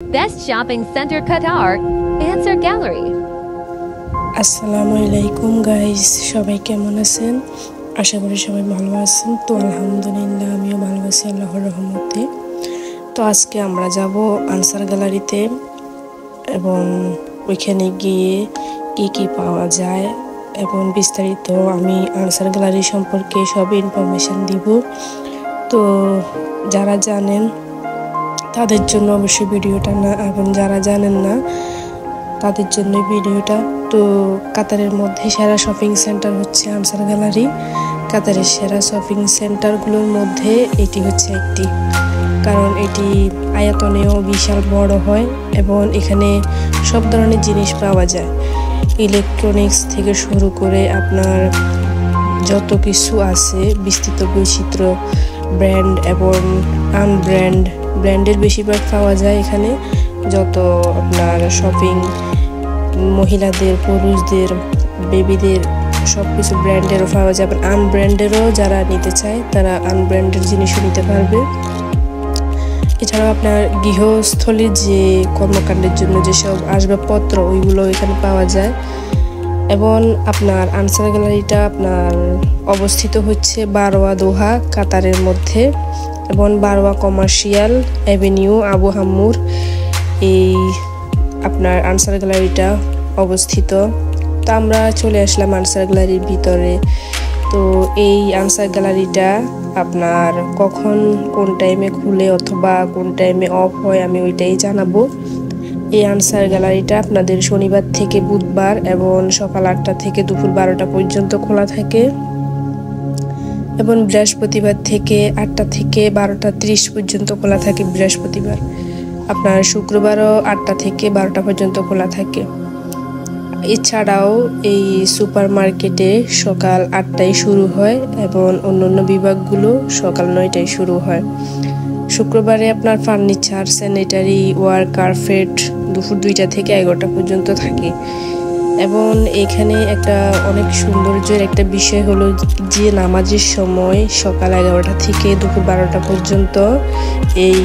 Best Shopping Center Qatar, Answer Gallery. আসসালামুআলাইকুম guys, সবাই কেমন আছেন? আশা করি সবাই ভালো আছেন। তো আলহামদুলিল্লাহ আমিও ভালো আছি আল্লাহর রহমতে। তো আজকে আমরা যাব আনসার গ্যালারিতে এবং ওইখানে গিয়ে কি পাওয়া যায় এবং বিস্তারিত আমি আনসার গ্যালারি সম্পর্কে সব ইনফরমেশন দিব। তো যারা জানেন তাদের জন্য অবশ্যই ভিডিওটা না, এবং যারা জানেন না তাদের জন্য ভিডিওটা। তো কাতারের মধ্যে সেরা শপিং সেন্টার হচ্ছে আনসার গ্যালারি। কাতারের সেরা শপিং সেন্টারগুলোর মধ্যে এটি হচ্ছে একটি, কারণ এটি আয়তনেও বিশাল বড় হয় এবং এখানে সব ধরনের জিনিস পাওয়া যায়। ইলেকট্রনিক্স থেকে শুরু করে আপনার যত কিছু আছে বিস্তৃত বৈচিত্র্য, ব্র্যান্ড এবং ব্র্যান্ডের বেশিরভাগ পাওয়া যায় এখানে। যত আপনার শপিং মহিলাদের, পুরুষদের, বেবিদের সব কিছু ব্র্যান্ডেরও পাওয়া যায়। আনব্র্যান্ডেরও যারা নিতে চায় তারা আনব্র্যান্ডের জিনিসও নিতে পারবে। এছাড়াও আপনার গৃহস্থলীর যে কর্মকাণ্ডের জন্য যেসব আসবাবপত্র ওইগুলো এখানে পাওয়া যায়। এবং আপনার আনসার গ্যালারিটা আপনার অবস্থিত হচ্ছে বারওয়া দোহা কাতারের মধ্যে, এবং বারওয়া কমার্শিয়াল অ্যাভিনিউ আবু হাম্মুর এই আপনার আনসার গ্যালারিটা অবস্থিত। তো আমরা চলে আসলাম আনসার গ্যালারির ভিতরে। তো এই আনসার গ্যালারিটা আপনার কখন কোন টাইমে খুলে অথবা কোন টাইমে অফ হয় আমি ওইটাই জানাবো। এই আনসার গ্যালারিটা আপনাদের শনিবার থেকে বুধবার এবং সকাল 8টা থেকে দুপুর 12টা পর্যন্ত খোলা থাকে, এবং বৃহস্পতিবার থেকে 8টা থেকে 12টা 30 পর্যন্ত খোলা থাকে বৃহস্পতিবার। আপনার শুক্রবারও 8টা থেকে 12টা পর্যন্ত খোলা থাকে। এছাড়াও এই সুপার মার্কেটে সকাল 8টায় শুরু হয় এবং অন্যান্য বিভাগগুলো সকাল 9টায় শুরু হয়। শুক্রবারে আপনার ফার্নিচার, স্যানিটারি ওয়ার, কার্পেট দুপুর 2টা থেকে 11টা পর্যন্ত থাকে। এবং এখানে একটা অনেক সৌন্দর্যের একটা বিষয় হলো যে নামাজের সময় সকাল 11টা থেকে দুপুর 12টা পর্যন্ত এই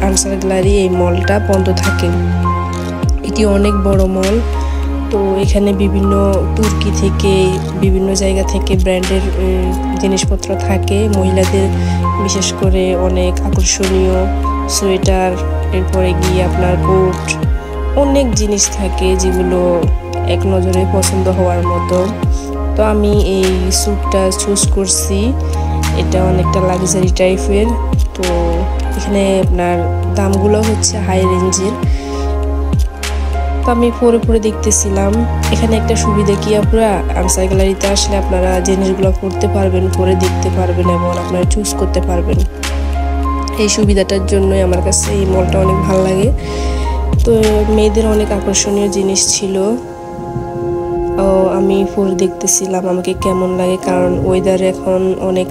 আনসার গ্যালারি এই মলটা বন্ধ থাকে। এটি অনেক বড় মল। তো এখানে বিভিন্ন তুর্কি থেকে বিভিন্ন জায়গা থেকে ব্র্যান্ডের জিনিসপত্র থাকে। মহিলাদের বিশেষ করে অনেক আকর্ষণীয় সোয়েটার, এরপরে গিয়ে আপনার কোট, অনেক জিনিস থাকে যেগুলো এক নজরে পছন্দ হওয়ার মতো। তো আমি এই স্যুটটা চুজ করছি, এটা অনেকটা লাক্সারি টাইপের। তো এখানে আপনার দামগুলো হচ্ছে হাই রেঞ্জের। তো আমি পরে দেখতেছিলাম। এখানে একটা সুবিধা কি, আপনারা আনসার গ্যালারিতে আসলে আপনারা জিনিসগুলো করতে পারবেন, করে দেখতে পারবেন এবং আপনারা চুজ করতে পারবেন। এই সুবিধাটার জন্যই আমার কাছে এই মলটা অনেক ভালো লাগে। তো মেয়েদের অনেক আকর্ষণীয় জিনিস ছিল। আমি পরে দেখতেছিলাম আমাকে কেমন লাগে, কারণ ওয়েদার এখন অনেক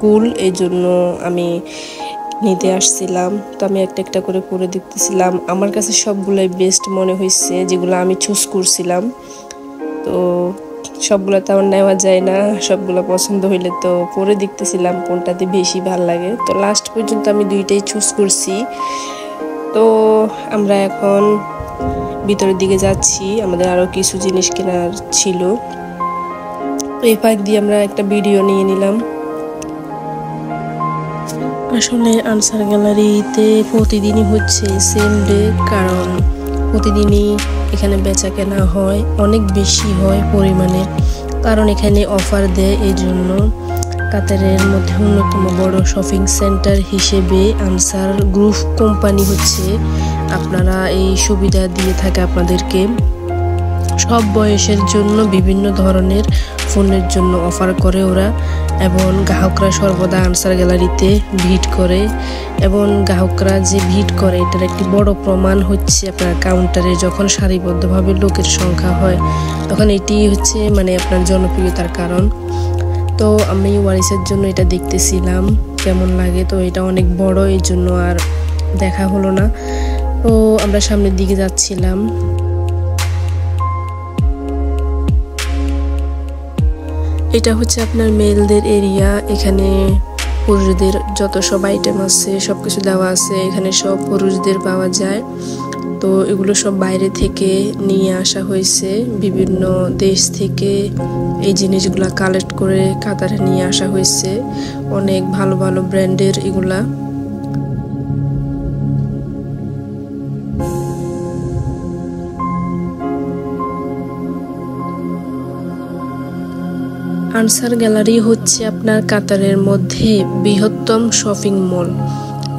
কুল, এই জন্য আমি নিতে আসছিলাম। তো আমি একটা করে পরে দেখতেছিলাম। আমার কাছে সবগুলোই বেস্ট মনে হয়েছে যেগুলো আমি চুজ করছিলাম। তো সবগুলো তো আমার নেওয়া যায় না, সবগুলো পছন্দ হইলে তো পরে দেখতেছিলাম কোনটাতে বেশি ভালো লাগে। তো লাস্ট পর্যন্ত আমি দুইটাই চুজ করছি। তো আমরা এখন ভিতরের দিকে যাচ্ছি, আমাদের আরো কিছু জিনিস কেনার ছিল। তো এই পাক দিয়ে আমরা একটা ভিডিও নিয়ে নিলাম। আসলে আনসার গ্যালারিতে প্রতিদিনই হচ্ছে সেম ডে, কারণ প্রতিদিনই এখানে বেচা কেনা হয়, অনেক বেশি হয় পরিমাণে, কারণ এখানে অফার দেয়। এই জন্য কাতারের মধ্যে অন্যতম বড় শপিং সেন্টার হিসেবে আনসার গ্রুপ কোম্পানি হচ্ছে আপনারা এই সুবিধা দিয়ে থাকে আপনাদেরকে। সব বয়সের জন্য বিভিন্ন ধরনের ফোনের জন্য অফার করে ওরা, এবং গ্রাহকরা সর্বদা আনসার গ্যালারিতে ভিড় করে। এবং গ্রাহকরা যে ভিড় করে এটার একটি বড় প্রমাণ হচ্ছে আপনার কাউন্টারে যখন সারিবদ্ধভাবে লোকের সংখ্যা হয়, তখন এটি হচ্ছে মানে আপনার জনপ্রিয়তার কারণ। তো আমি ওয়ারিসের জন্য এটা দেখতেছিলাম কেমন লাগে। তো এটা অনেক বড়, এই জন্য আর দেখা হলো না। তো আমরা সামনের দিকে যাচ্ছিলাম। এটা হচ্ছে আপনার মেলদের এরিয়া। এখানে পুরুষদের যত সব আইটেম আছে সবকিছু দেওয়া আছে, এখানে সব পুরুষদের পাওয়া যায়। তো এগুলো সব বাইরে থেকে নিয়ে আসা হয়েছে, বিভিন্ন দেশ থেকে এই জিনিসগুলা কালেক্ট করে কাতারে নিয়ে আসা হয়েছে। অনেক ভালো ভালো ব্র্যান্ডের এগুলা। আনসার গ্যালারি হচ্ছে আপনার কাতারের মধ্যে বৃহত্তম শপিং মল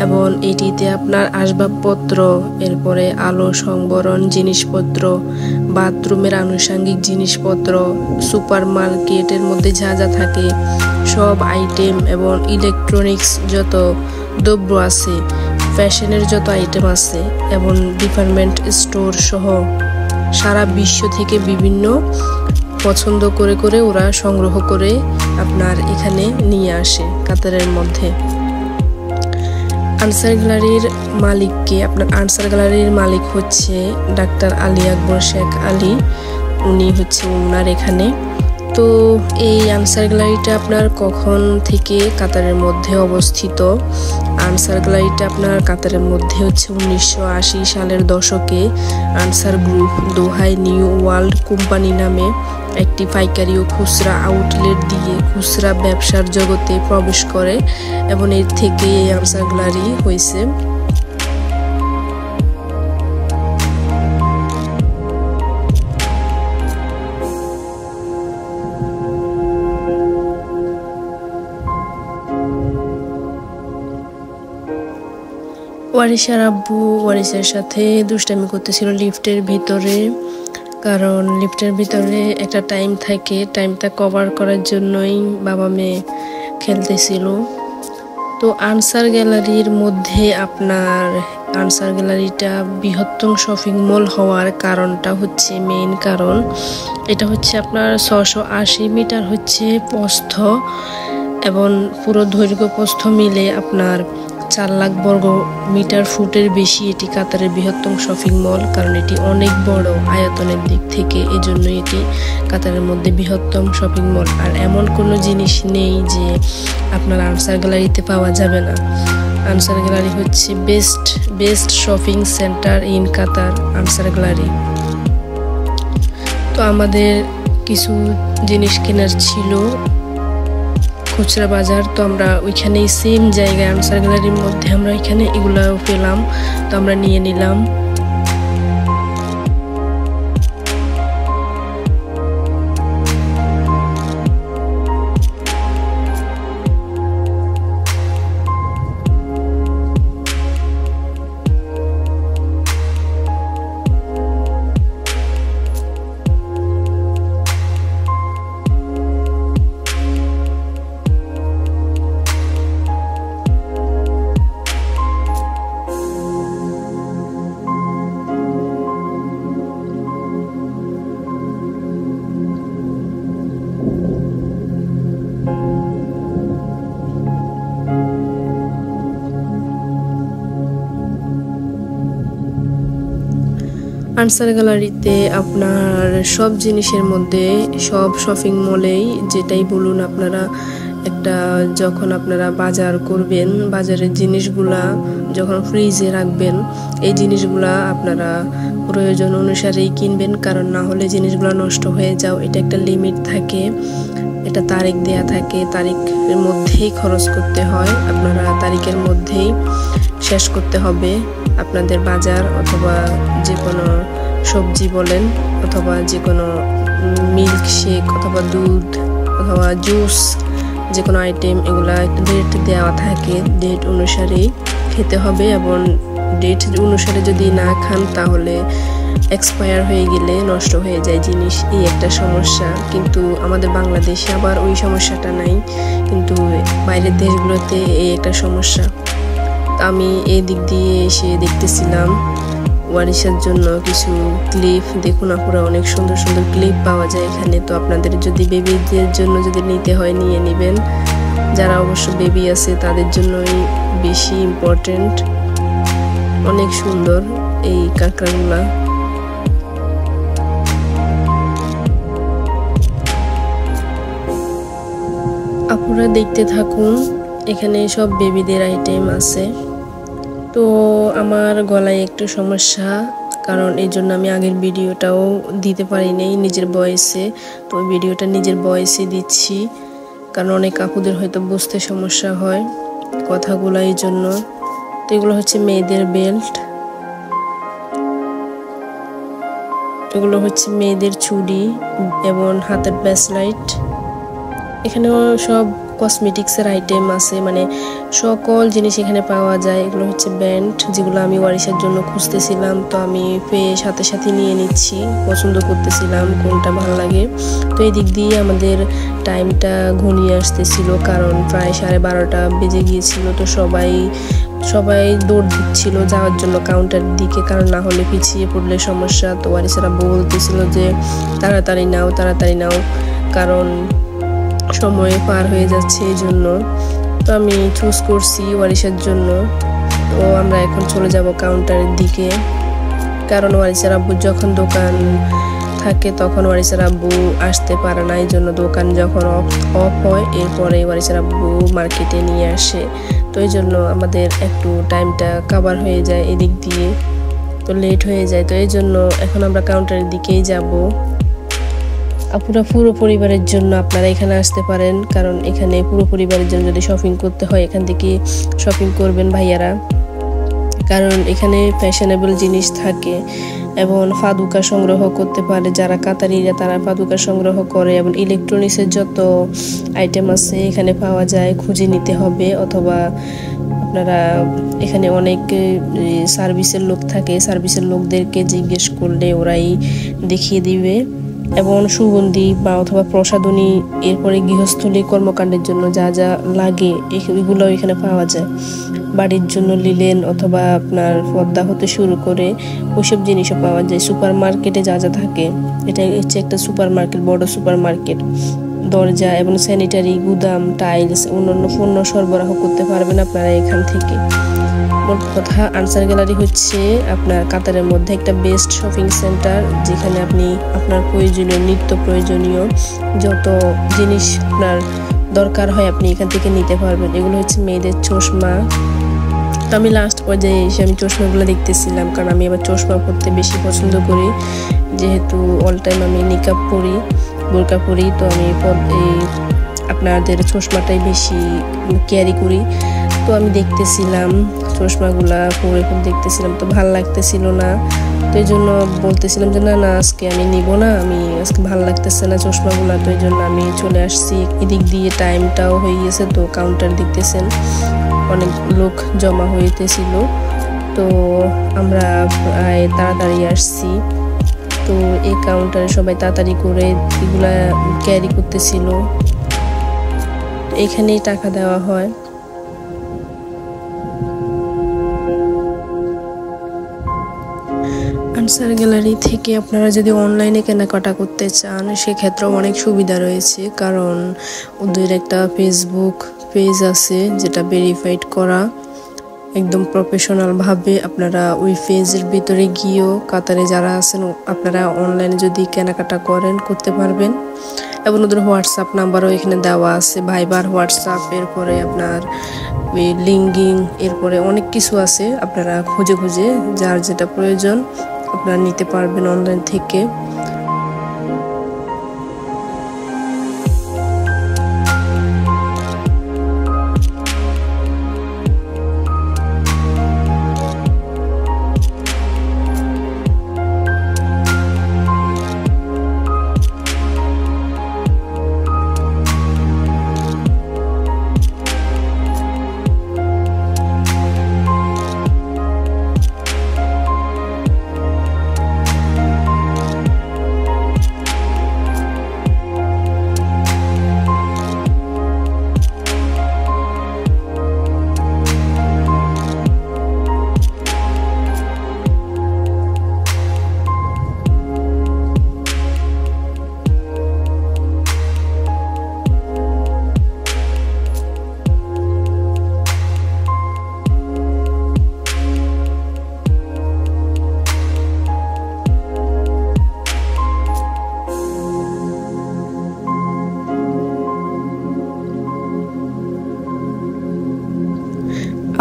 এবং এটিতে আপনার আসবাবপত্র, এরপরে আলো সংবরণ জিনিসপত্র, বাথরুমের আনুষঙ্গিক জিনিসপত্র, সুপার মার্কেটের মধ্যে যা যা থাকে সব আইটেম এবং ইলেকট্রনিক্স যত দ্রব্য আছে, ফ্যাশনের যত আইটেম আছে এবং ডিপার্টমেন্ট স্টোর সহ সারা বিশ্ব থেকে বিভিন্ন পছন্দ করে করে ওরা সংগ্রহ করে আপনার এখানে নিয়ে আসে কাতারের মধ্যে। আনসার গ্যালারির মালিককে, আপনার আনসার গ্যালারির মালিক হচ্ছে ডাক্তার আলী আকবর শেখ আলী, উনি হচ্ছে ওনার এখানে। তো এই আনসার গ্যালারিটা আপনার কখন থেকে কাতারের মধ্যে অবস্থিত? আনসার গ্যালারিটা আপনার কাতারের মধ্যে হচ্ছে 1980 সালের দশকে আনসার গ্রুপ দোহাই নিউ ওয়ার্ল্ড কোম্পানি নামে একটি পাইকারি ও খুচরা আউটলেট দিয়ে খুচরা ব্যবসার জগতে প্রবেশ করে এবং এর থেকে এই আনসার গ্যালারি হয়েছে। ওয়ারিসার আব্বু ওয়ারিসের সাথে দুষ্টামি করতেছিল লিফটের ভিতরে, কারণ লিফটের ভিতরে একটা টাইম থাকে, টাইমটা কভার করার জন্যই বাবা মেয়ে খেলতেছিল। তো আনসার গ্যালারির মধ্যে আপনার আনসার গ্যালারিটা বৃহত্তম শপিং মল হওয়ার কারণটা হচ্ছে, মেইন কারণ এটা হচ্ছে আপনার 680 মিটার হচ্ছে প্রস্থ এবং পুরো দৈর্ঘ্য প্রস্থ মিলে আপনার 4 লাখ বর্গ মিটার ফুটের বেশি। এটি কাতারের বৃহত্তম শপিং মল, কারণ এটি অনেক বড় আয়তনের দিক থেকে, এজন্য এটি কাতারের মধ্যে বৃহত্তম শপিং মল। আর এমন কোনো জিনিস নেই যে আপনার আনসার গ্যালারিতে পাওয়া যাবে না। আনসার গ্যালারি হচ্ছে best shopping centre in Qatar, answer gallery. তো আমাদের কিছু জিনিস কেনার ছিল খুচরা বাজার, তো আমরা ওইখানেই সেম জায়গায় আনসার গ্যালারির মধ্যে আমরা এখানে এগুলাও পেলাম, তো আমরা নিয়ে নিলাম। আনসার গ্যালারিতে আপনার সব জিনিসের মধ্যে, সব শপিং মলেই যেটাই বলুন আপনারা, একটা যখন আপনারা বাজার করবেন, বাজারের জিনিসগুলা যখন ফ্রিজে রাখবেন, এই জিনিসগুলা আপনারা প্রয়োজন অনুসারেই কিনবেন, কারণ না হলে জিনিসগুলো নষ্ট হয়ে যাও। এটা একটা লিমিট থাকে, এটা তারিখ দেয়া থাকে, তারিখের মধ্যেই খরচ করতে হয়, আপনারা তারিখের মধ্যেই শেষ করতে হবে আপনাদের বাজার, অথবা যে কোনো সবজি বলেন, অথবা যে কোনো মিল্ক শেক অথবা দুধ অথবা জুস, যে কোনো আইটেম, এগুলা একটা ডেট দেওয়া থাকে, ডেট অনুসারেই খেতে হবে। এবং ডেট অনুসারে যদি না খান তাহলে এক্সপায়ার হয়ে গেলে নষ্ট হয়ে যায় জিনিস, এই একটা সমস্যা। কিন্তু আমাদের বাংলাদেশে আবার ওই সমস্যাটা নাই, কিন্তু বাইরের দেশগুলোতে এই একটা সমস্যা। আমি এই দিক দিয়ে এসে দেখতেছিলাম ওয়ারিসার জন্য কিছু ক্লিপ, দেখুন আপুরা অনেক সুন্দর সুন্দর ক্লিপ পাওয়া যায় এখানে। তো আপনাদের যদি বেবিদের জন্য যদি নিতে হয় নিয়ে নেবেন, যারা অবশ্য বেবি আছে তাদের জন্যই বেশি ইম্পর্টেন্ট। অনেক সুন্দর এই কাঁকড়াগুলা। আপুরা দেখতে থাকুন, এখানে সব বেবিদের আইটেম আছে। তো আমার গলায় একটু সমস্যা, কারণ এই জন্য আমি আগের ভিডিওটাও দিতে পারি নাই নিজের ভয়েসে। তো ভিডিওটা নিজের ভয়েসে দিচ্ছি, কারণ অনেক আপুদের হয়তো বুঝতে সমস্যা হয় কথাগুলো, এই জন্য। তো এগুলো হচ্ছে মেয়েদের বেল্ট, এগুলো হচ্ছে মেয়েদের চুড়ি এবং হাতের ব্রেসলেট। এখানেও সব কসমেটিক্সের আইটেম আছে, মানে সকল জিনিস এখানে পাওয়া যায়। এগুলো হচ্ছে ব্যান্ড, যেগুলো আমি ওয়ারিশার জন্য খুঁজতেছিলাম, তো আমি পেয়ে সাথে সাথে নিয়ে নিচ্ছি, পছন্দ করতেছিলাম কোনটা ভালো লাগে। তো এই দিক দিয়ে আমাদের টাইমটা ঘনিয়ে আসতেছিল, কারণ প্রায় 12:30 বেজে গিয়েছিল। তো সবাই দৌড় দিচ্ছিল যাওয়ার জন্য কাউন্টার দিকে, কারণ না হলে পিছিয়ে পড়লে সমস্যা। তো ওয়ারিশারা বলতেছিল যে তাড়াতাড়ি নাও, কারণ সময় পার হয়ে যাচ্ছে, এই জন্য। তো আমি চুজ করছি ওয়ারিশার জন্য। তো আমরা এখন চলে যাব কাউন্টারের দিকে, কারণ ওয়ারিশার আব্বু যখন দোকান থাকে তখন ওয়ারিশার আব্বু আসতে পারে না, এই জন্য দোকান যখন অফ হয় এরপরে ওয়ারিশার আব্বু মার্কেটে নিয়ে আসে। তো এই জন্য আমাদের একটু টাইমটা কভার হয়ে যায় এদিক দিয়ে, তো লেট হয়ে যায়। তো এই জন্য এখন আমরা কাউন্টারের দিকেই যাব। আপুরা পুরো পরিবারের জন্য আপনারা এখানে আসতে পারেন, কারণ এখানে পুরো পরিবারের জন্য যদি শপিং করতে হয় এখান থেকে শপিং করবেন ভাইয়ারা, কারণ এখানে ফ্যাশনেবল জিনিস থাকে এবং ফাদুকা সংগ্রহ করতে পারে। যারা কাতারিরা তারা ফাদুকা সংগ্রহ করে, এবং ইলেকট্রনিক্সের যত আইটেম আছে এখানে পাওয়া যায়, খুঁজে নিতে হবে। অথবা আপনারা এখানে অনেক সার্ভিসের লোক থাকে, সার্ভিসের লোকদেরকে জিজ্ঞেস করলে ওরাই দেখিয়ে দিবে। এবং সুগন্ধি বা অথবা প্রসাধনী, এরপরে গৃহস্থলী কর্মকাণ্ডের জন্য যা যা লাগে এগুলো এখানে পাওয়া যায়। বাড়ির জন্য লিলেন অথবা আপনার পর্দা হতে শুরু করে ওইসব জিনিসও পাওয়া যায়। সুপার মার্কেটে যা যা থাকে, এটা হচ্ছে একটা সুপার মার্কেট, বড় সুপার মার্কেট। দরজা এবং স্যানিটারি, গুদাম, টাইলস, অন্যান্য পণ্য সরবরাহ করতে পারবেন আপনারা এখান থেকে। মোট কথা, আনসার গ্যালারি হচ্ছে আপনার কাতারের মধ্যে একটা বেস্ট শপিং সেন্টার, যেখানে আপনি আপনার প্রয়োজনীয় নিত্য প্রয়োজনীয় যত জিনিস আপনার দরকার হয় আপনি এখান থেকে নিতে পারবেন। এগুলো হচ্ছে মেয়েদের চশমা। তো আমি লাস্ট পর্যায়ে এসে আমি চশমাগুলো দেখতেছিলাম, কারণ আমি আবার চশমা পরতে বেশি পছন্দ করি, যেহেতু অল টাইম আমি নিকাব পরি, বোরকা পরি। তো আমি আপনাদের চশমাটাই বেশি ক্যারি করি। তো আমি দেখতেছিলাম চশমাগুলা পরে দেখতেছিলাম, তো ভাল লাগতেছিল না। তো এই জন্য বলতেছিলাম যে না আজকে আমি নিব না, আমি আজকে ভাল লাগতেছে না চশমাগুলা। তো এই জন্য আমি চলে আসছি। এদিক দিয়ে টাইমটাও হয়ে গেছে, তো কাউন্টার দেখতেছেন অনেক লোক জমা হইতেছিল। তো আমরা প্রায় তাড়াতাড়ি আসছি। তো এই কাউন্টারে সবাই তাড়াতাড়ি করে এগুলা ক্যারি করতেছিল। এখানেই টাকা দেওয়া হয়। আনসার গ্যালারি থেকে আপনারা যদি অনলাইনে কেনাকাটা করতে চান সেক্ষেত্রেও অনেক সুবিধা রয়েছে, কারণ ওদের একটা ফেসবুক পেজ আছে যেটা ভেরিফাইড করা একদম প্রফেশনাল ভাবে। আপনারা ওই পেজের ভিতরে গিয়েও কাতারে যারা আছেন আপনারা অনলাইনে যদি কেনাকাটা করতে পারবেন। এবং ওদের হোয়াটসঅ্যাপ নাম্বারও এখানে দেওয়া আছে, ভাইবার হোয়াটসঅ্যাপ, এরপরে আপনার লিঙ্কিং, এরপরে অনেক কিছু আছে। আপনারা খুঁজে যার যেটা প্রয়োজন আপনারা নিতে পারবেন অনলাইন থেকে।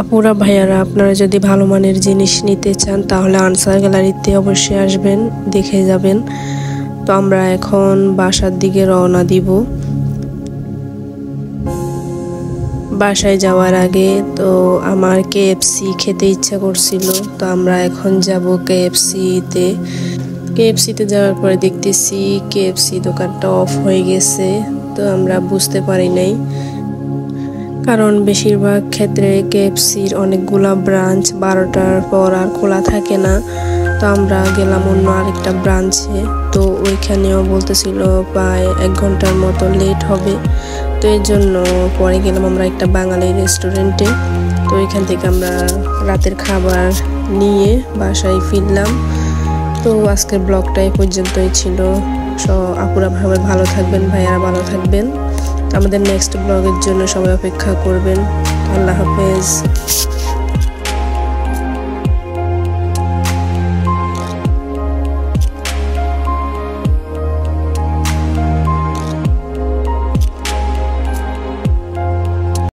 আপুরা ভাইয়ারা, আপনারা যদি ভালো মানের জিনিস নিতে চান তাহলে আনসার গ্যালারিতে অবশ্যই আসবেন, দেখে যাবেন। তো আমরা এখন বাসার দিকে রওনা দিব। বাসায় যাওয়ার আগে তো আমার কেএফসি খেতে ইচ্ছা করছিল, তো আমরা এখন যাব কেএফসিতে। কেএফসিতে যাওয়ার পরে দেখতেছি কেএফসি দোকানটা অফ হয়ে গেছে। তো আমরা বুঝতে পারি নাই, কারণ বেশিরভাগ ক্ষেত্রে কেএফসির অনেকগুলা ব্রাঞ্চ 12টার পর আর খোলা থাকে না। তো আমরা গেলাম অন্য আরেকটা ব্রাঞ্চে, তো ওইখানেও বলতেছিল প্রায় 1 ঘন্টার মতো লেট হবে। তো এর জন্য পরে গেলাম আমরা একটা বাঙালি রেস্টুরেন্টে। তো ওইখান থেকে আমরা রাতের খাবার নিয়ে বাসায় ফিরলাম। তো আজকের ব্লগটা এই পর্যন্তই ছিল। আপুরা সবাই ভালো থাকবেন, ভাইয়ারা ভালো থাকবেন। আমাদের নেক্সট ব্লগের জন্য সবাই অপেক্ষা করবেন। আল্লাহ হাফেজ।